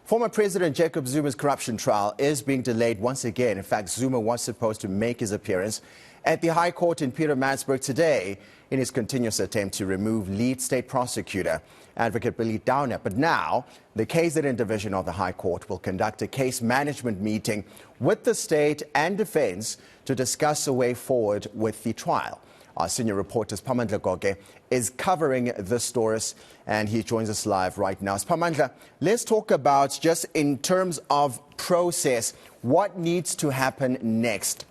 Former President Jacob Zuma's corruption trial is being delayed once again. In fact, Zuma was supposed to make his appearance at the High Court in Pietermaritzburg today in his continuous attempt to remove lead state prosecutor, Advocate Billy Downer. But now, the KZN division of the High Court will conduct a case management meeting with the state and defense to discuss a way forward with the trial. Our senior reporter, Siphamandla Goge, is covering this story, and he joins us live right now. Siphamandla, let's talk about, just in terms of process, what needs to happen next?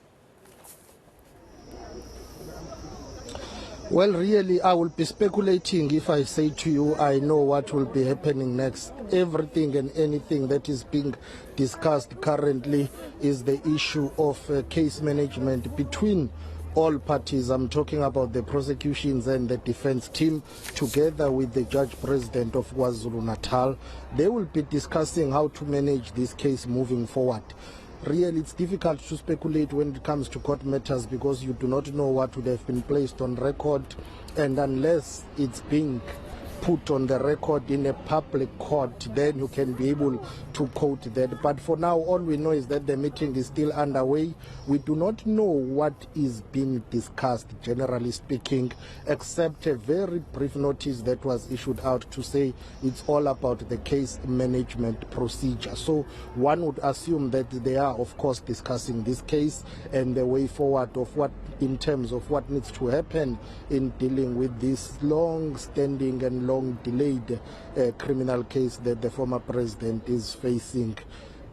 Well, really, I will be speculating if I say to you I know what will be happening next. Everything and anything that is being discussed currently is the issue of case management between all parties. I'm talking about the prosecutions and the defense team, together with the Judge President of KwaZulu-Natal. They will be discussing how to manage this case moving forward. Really, it's difficult to speculate when it comes to court matters because you do not know what would have been placed on record, and unless it's being put on the record in a public court, then you can be able to quote that. But for now, all we know is that the meeting is still underway. We do not know what is being discussed, generally speaking, except a very brief notice that was issued out to say it's all about the case management procedure. So one would assume that they are, of course, discussing this case and the way forward of what, in terms of what needs to happen in dealing with this long-standing and long-delayed criminal case that the former president is facing.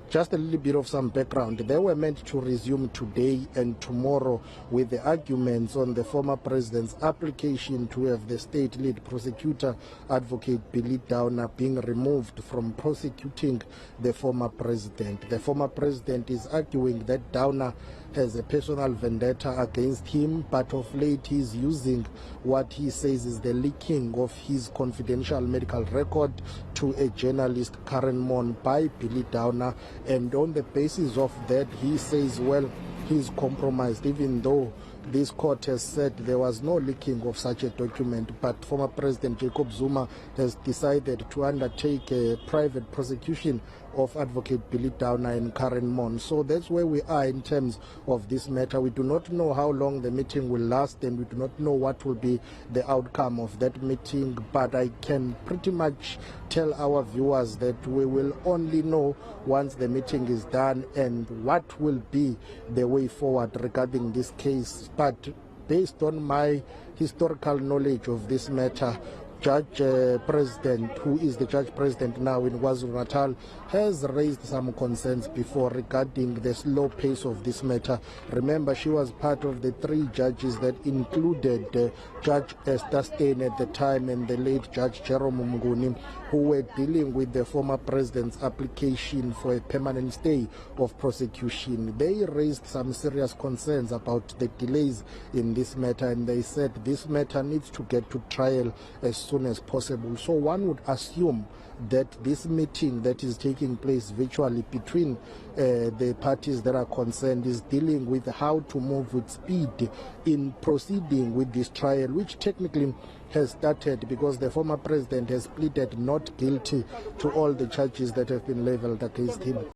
Just a little bit of some background. They were meant to resume today and tomorrow with the arguments on the former president's application to have the state lead prosecutor, Advocate Billy Downer, being removed from prosecuting the former president. The former president is arguing that Downer has a personal vendetta against him, but of late he's using what he says is the leaking of his confidential medical record to a journalist, Karen Mon, by Billy Downer. And on the basis of that, he says, well, he's compromised, even though this court has said there was no leaking of such a document. But former President Jacob Zuma has decided to undertake a private prosecution of Advocate Billy Downer and Karen Mon. So that's where we are in terms of this matter. We do not know how long the meeting will last, and we do not know what will be the outcome of that meeting. But I can pretty much tell our viewers that we will only know once the meeting is done and what will be the way forward regarding this case. But based on my historical knowledge of this matter, Judge President, who is the Judge President now in KwaZulu-Natal, has raised some concerns before regarding the slow pace of this matter. Remember, she was part of the 3 judges that included Judge Esther Stein at the time and the late Judge Jerome Mnguni, who were dealing with the former president's application for a permanent stay of prosecution. They raised some serious concerns about the delays in this matter, and they said this matter needs to get to trial as soon as possible. So one would assume that this meeting that is taking place virtually between the parties that are concerned is dealing with how to move with speed in proceeding with this trial, which technically has started because the former president has pleaded not guilty to all the charges that have been leveled against him.